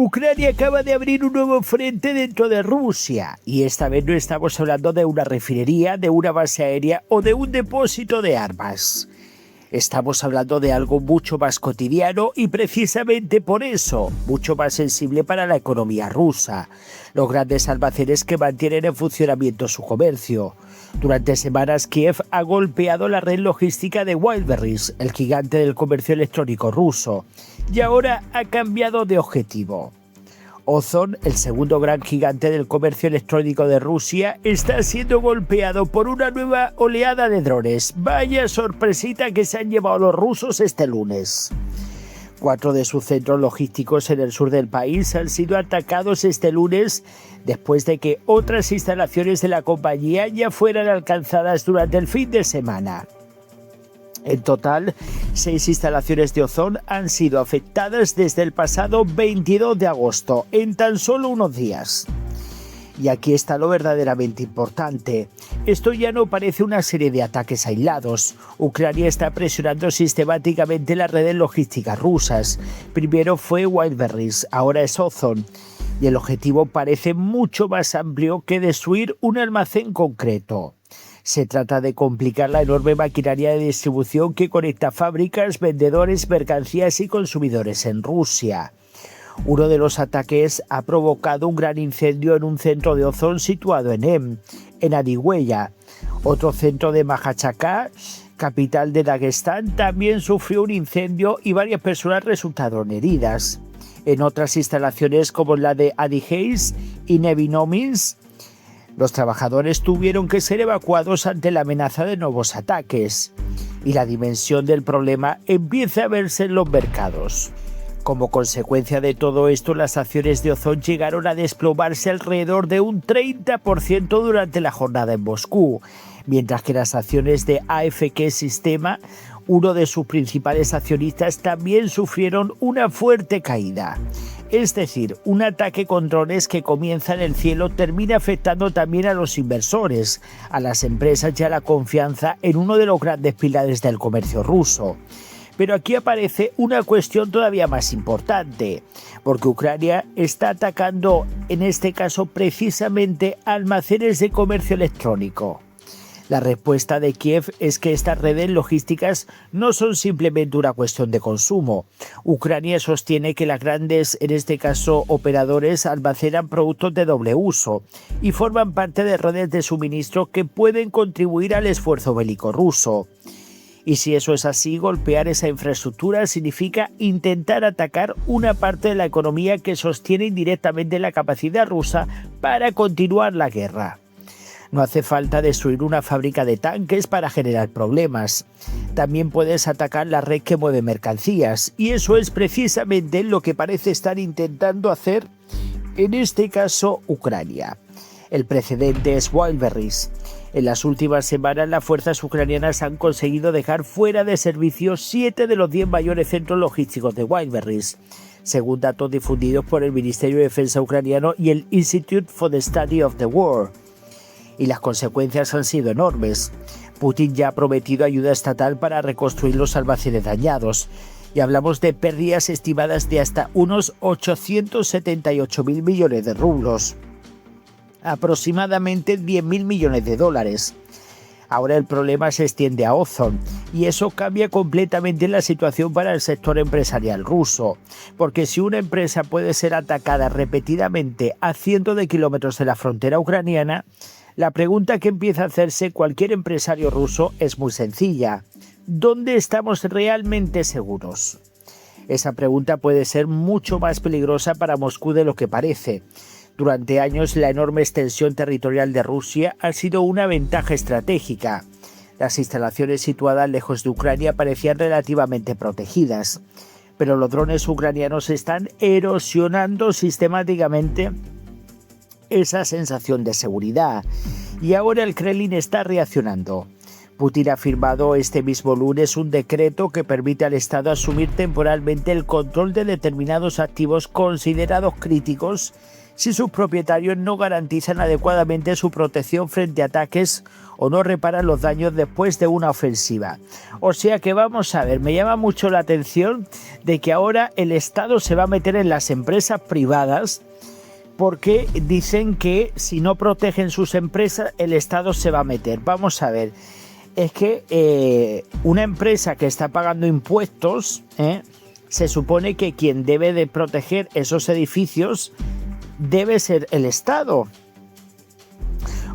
Ucrania acaba de abrir un nuevo frente dentro de Rusia y esta vez no estamos hablando de una refinería, de una base aérea o de un depósito de armas. Estamos hablando de algo mucho más cotidiano y precisamente por eso mucho más sensible para la economía rusa, los grandes almacenes que mantienen en funcionamiento su comercio. Durante semanas Kiev ha golpeado la red logística de Wildberries, el gigante del comercio electrónico ruso, y ahora ha cambiado de objetivo. Ozon, el segundo gran gigante del comercio electrónico de Rusia, está siendo golpeado por una nueva oleada de drones. Vaya sorpresita que se han llevado los rusos este lunes. 4 de sus centros logísticos en el sur del país han sido atacados este lunes después de que otras instalaciones de la compañía ya fueran alcanzadas durante el fin de semana. En total, 6 instalaciones de Ozon han sido afectadas desde el pasado 22 de agosto, en tan solo unos días. Y aquí está lo verdaderamente importante. Esto ya no parece una serie de ataques aislados. Ucrania está presionando sistemáticamente las redes logísticas rusas. Primero fue Wildberries, ahora es Ozon. Y el objetivo parece mucho más amplio que destruir un almacén concreto. Se trata de complicar la enorme maquinaria de distribución que conecta fábricas, vendedores, mercancías y consumidores en Rusia. Uno de los ataques ha provocado un gran incendio en un centro de Ozon situado en Adihuella. Otro centro de Mahachaká, capital de Daguestán, también sufrió un incendio y varias personas resultaron heridas. En otras instalaciones como la de Adigeiz y Nevinomins, los trabajadores tuvieron que ser evacuados ante la amenaza de nuevos ataques. Y la dimensión del problema empieza a verse en los mercados. Como consecuencia de todo esto, las acciones de Ozon llegaron a desplomarse alrededor de un 30% durante la jornada en Moscú, mientras que las acciones de AFK Sistema, uno de sus principales accionistas, también sufrieron una fuerte caída. Es decir, un ataque con drones que comienza en el cielo termina afectando también a los inversores, a las empresas y a la confianza en uno de los grandes pilares del comercio ruso. Pero aquí aparece una cuestión todavía más importante, porque Ucrania está atacando, en este caso precisamente, almacenes de comercio electrónico. La respuesta de Kiev es que estas redes logísticas no son simplemente una cuestión de consumo. Ucrania sostiene que las grandes, en este caso operadores, almacenan productos de doble uso y forman parte de redes de suministro que pueden contribuir al esfuerzo bélico ruso. Y si eso es así, golpear esa infraestructura significa intentar atacar una parte de la economía que sostiene indirectamente la capacidad rusa para continuar la guerra. No hace falta destruir una fábrica de tanques para generar problemas. También puedes atacar la red que mueve mercancías, y eso es precisamente lo que parece estar intentando hacer, en este caso, Ucrania. El precedente es Wildberries. En las últimas semanas, las fuerzas ucranianas han conseguido dejar fuera de servicio 7 de los 10 mayores centros logísticos de Wildberries, según datos difundidos por el Ministerio de Defensa ucraniano y el Institute for the Study of the War. Y las consecuencias han sido enormes. Putin ya ha prometido ayuda estatal para reconstruir los almacenes dañados. Y hablamos de pérdidas estimadas de hasta unos 878.000 millones de rublos. Aproximadamente 10.000 millones de dólares. Ahora el problema se extiende a Ozon y eso cambia completamente la situación para el sector empresarial ruso, porque si una empresa puede ser atacada repetidamente a cientos de kilómetros de la frontera ucraniana, la pregunta que empieza a hacerse cualquier empresario ruso es muy sencilla. ¿Dónde estamos realmente seguros? Esa pregunta puede ser mucho más peligrosa para Moscú de lo que parece. Durante años, la enorme extensión territorial de Rusia ha sido una ventaja estratégica. Las instalaciones situadas lejos de Ucrania parecían relativamente protegidas, pero los drones ucranianos están erosionando sistemáticamente esa sensación de seguridad, y ahora el Kremlin está reaccionando. Putin ha firmado este mismo lunes un decreto que permite al Estado asumir temporalmente el control de determinados activos considerados críticos si sus propietarios no garantizan adecuadamente su protección frente a ataques o no reparan los daños después de una ofensiva. O sea que vamos a ver, me llama mucho la atención de que ahora el Estado se va a meter en las empresas privadas porque dicen que si no protegen sus empresas, el Estado se va a meter. Vamos a ver, es que una empresa que está pagando impuestos, se supone que quien debe de proteger esos edificios debe ser el Estado.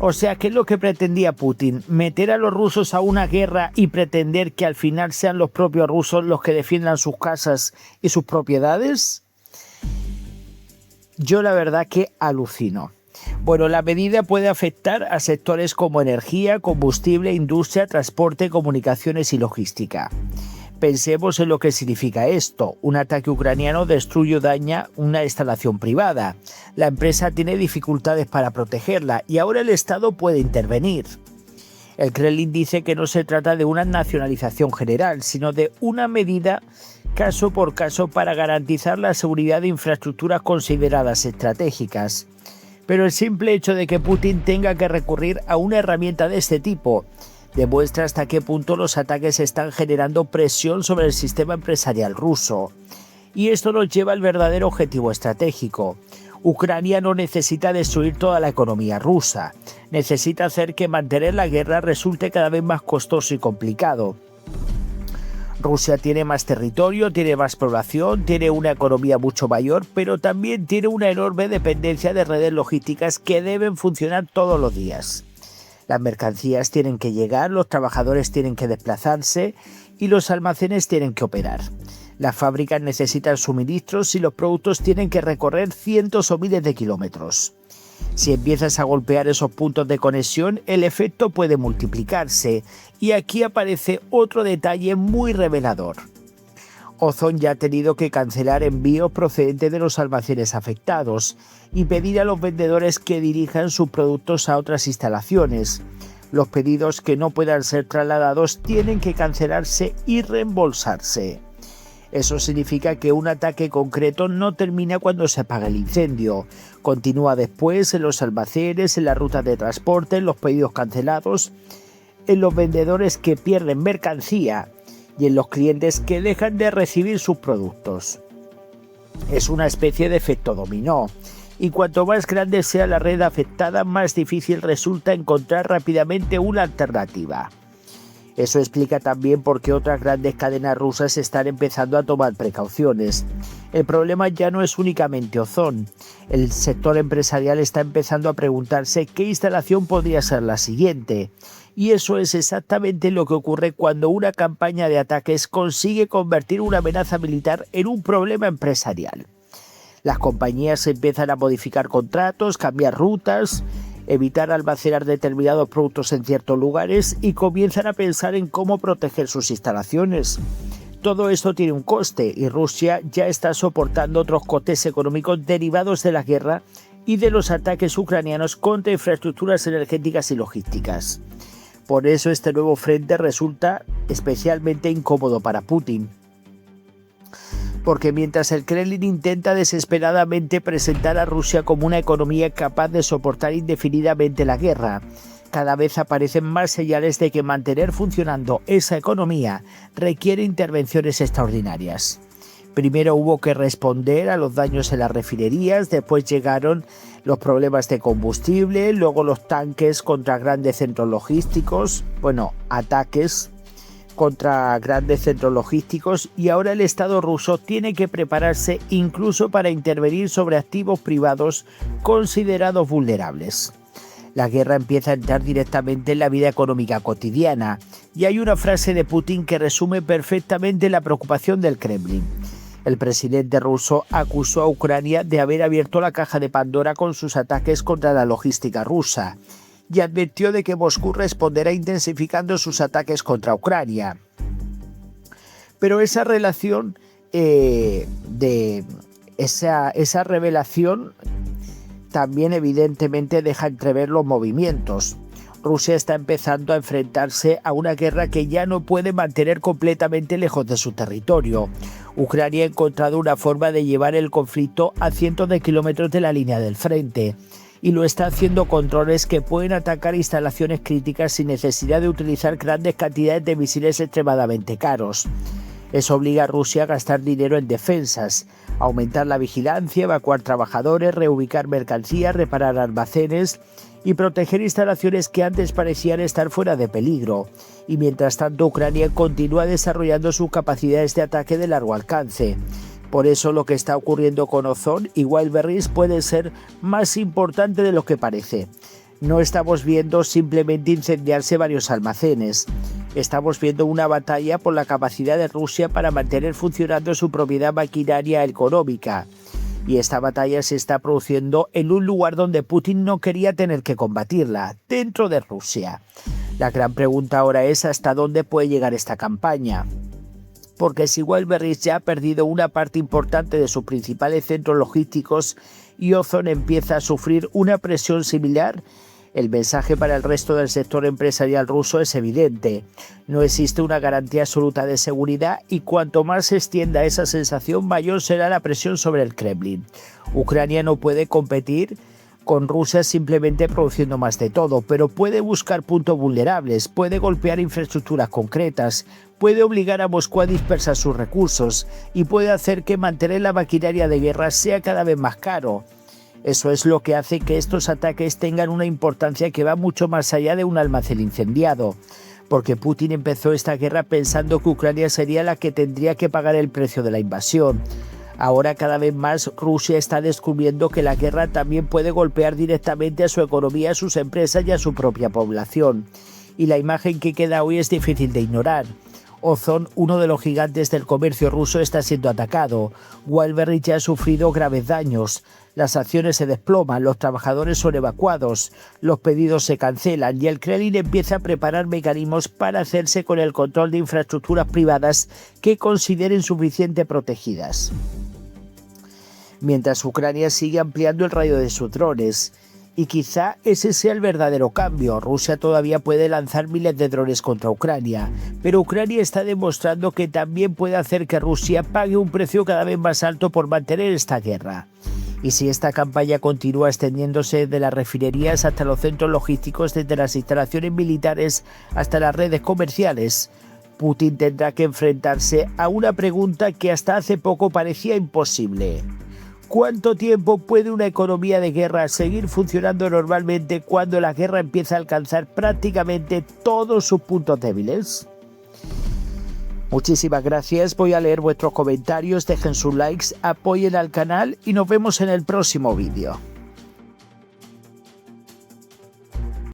O sea, ¿qué es lo que pretendía Putin? ¿Meter a los rusos a una guerra y pretender que al final sean los propios rusos los que defiendan sus casas y sus propiedades? Yo la verdad que alucino. Bueno, la medida puede afectar a sectores como energía, combustible, industria, transporte, comunicaciones y logística. Pensemos en lo que significa esto. Un ataque ucraniano destruye o daña una instalación privada. La empresa tiene dificultades para protegerla y ahora el Estado puede intervenir. El Kremlin dice que no se trata de una nacionalización general, sino de una medida caso por caso para garantizar la seguridad de infraestructuras consideradas estratégicas. Pero el simple hecho de que Putin tenga que recurrir a una herramienta de este tipo demuestra hasta qué punto los ataques están generando presión sobre el sistema empresarial ruso. Y esto nos lleva al verdadero objetivo estratégico. Ucrania no necesita destruir toda la economía rusa, necesita hacer que mantener la guerra resulte cada vez más costoso y complicado. Rusia tiene más territorio, tiene más población, tiene una economía mucho mayor, pero también tiene una enorme dependencia de redes logísticas que deben funcionar todos los días. Las mercancías tienen que llegar, los trabajadores tienen que desplazarse y los almacenes tienen que operar. Las fábricas necesitan suministros y los productos tienen que recorrer cientos o miles de kilómetros. Si empiezas a golpear esos puntos de conexión, el efecto puede multiplicarse. Y aquí aparece otro detalle muy revelador. Ozon ya ha tenido que cancelar envíos procedentes de los almacenes afectados y pedir a los vendedores que dirijan sus productos a otras instalaciones. Los pedidos que no puedan ser trasladados tienen que cancelarse y reembolsarse. Eso significa que un ataque concreto no termina cuando se apaga el incendio. Continúa después en los almacenes, en las rutas de transporte, en los pedidos cancelados, en los vendedores que pierden mercancía y en los clientes que dejan de recibir sus productos. Es una especie de efecto dominó, y cuanto más grande sea la red afectada, más difícil resulta encontrar rápidamente una alternativa. Eso explica también por qué otras grandes cadenas rusas están empezando a tomar precauciones. El problema ya no es únicamente Ozon. El sector empresarial está empezando a preguntarse qué instalación podría ser la siguiente. Y eso es exactamente lo que ocurre cuando una campaña de ataques consigue convertir una amenaza militar en un problema empresarial. Las compañías empiezan a modificar contratos, cambiar rutas, evitar almacenar determinados productos en ciertos lugares y comienzan a pensar en cómo proteger sus instalaciones. Todo esto tiene un coste y Rusia ya está soportando otros costes económicos derivados de la guerra y de los ataques ucranianos contra infraestructuras energéticas y logísticas. Por eso este nuevo frente resulta especialmente incómodo para Putin. Porque mientras el Kremlin intenta desesperadamente presentar a Rusia como una economía capaz de soportar indefinidamente la guerra, cada vez aparecen más señales de que mantener funcionando esa economía requiere intervenciones extraordinarias. Primero hubo que responder a los daños en las refinerías, después llegaron los problemas de combustible, luego los tanques contra grandes centros logísticos, ataques contra grandes centros logísticos, y ahora el Estado ruso tiene que prepararse incluso para intervenir sobre activos privados considerados vulnerables. La guerra empieza a entrar directamente en la vida económica cotidiana, y hay una frase de Putin que resume perfectamente la preocupación del Kremlin. El presidente ruso acusó a Ucrania de haber abierto la caja de Pandora con sus ataques contra la logística rusa, y advirtió de que Moscú responderá intensificando sus ataques contra Ucrania. Pero esa relación, esa revelación también evidentemente deja entrever los movimientos. Rusia está empezando a enfrentarse a una guerra que ya no puede mantener completamente lejos de su territorio. Ucrania ha encontrado una forma de llevar el conflicto a cientos de kilómetros de la línea del frente y lo está haciendo con drones que pueden atacar instalaciones críticas sin necesidad de utilizar grandes cantidades de misiles extremadamente caros. Eso obliga a Rusia a gastar dinero en defensas, aumentar la vigilancia, evacuar trabajadores, reubicar mercancías, reparar almacenes y proteger instalaciones que antes parecían estar fuera de peligro. Y mientras tanto, Ucrania continúa desarrollando sus capacidades de ataque de largo alcance. Por eso lo que está ocurriendo con Ozón y Wildberries puede ser más importante de lo que parece. No estamos viendo simplemente incendiarse varios almacenes. Estamos viendo una batalla por la capacidad de Rusia para mantener funcionando su propiedad maquinaria económica. Y esta batalla se está produciendo en un lugar donde Putin no quería tener que combatirla, dentro de Rusia. La gran pregunta ahora es hasta dónde puede llegar esta campaña. Porque si Wildberries ya ha perdido una parte importante de sus principales centros logísticos y Ozón empieza a sufrir una presión similar, el mensaje para el resto del sector empresarial ruso es evidente. No existe una garantía absoluta de seguridad y cuanto más se extienda esa sensación, mayor será la presión sobre el Kremlin. Ucrania no puede competir con Rusia simplemente produciendo más de todo, pero puede buscar puntos vulnerables, puede golpear infraestructuras concretas, puede obligar a Moscú a dispersar sus recursos y puede hacer que mantener la maquinaria de guerra sea cada vez más caro. Eso es lo que hace que estos ataques tengan una importancia que va mucho más allá de un almacén incendiado, porque Putin empezó esta guerra pensando que Ucrania sería la que tendría que pagar el precio de la invasión. Ahora cada vez más Rusia está descubriendo que la guerra también puede golpear directamente a su economía, a sus empresas y a su propia población. Y la imagen que queda hoy es difícil de ignorar. Ozón, uno de los gigantes del comercio ruso, está siendo atacado. Wildberries ya ha sufrido graves daños. Las acciones se desploman, los trabajadores son evacuados, los pedidos se cancelan y el Kremlin empieza a preparar mecanismos para hacerse con el control de infraestructuras privadas que consideren suficientemente protegidas. Mientras Ucrania sigue ampliando el radio de sus drones. Y quizá ese sea el verdadero cambio. Rusia todavía puede lanzar miles de drones contra Ucrania, pero Ucrania está demostrando que también puede hacer que Rusia pague un precio cada vez más alto por mantener esta guerra. Y si esta campaña continúa extendiéndose de las refinerías hasta los centros logísticos, desde las instalaciones militares hasta las redes comerciales, Putin tendrá que enfrentarse a una pregunta que hasta hace poco parecía imposible. ¿Cuánto tiempo puede una economía de guerra seguir funcionando normalmente cuando la guerra empieza a alcanzar prácticamente todos sus puntos débiles? Muchísimas gracias, voy a leer vuestros comentarios, dejen sus likes, apoyen al canal y nos vemos en el próximo vídeo.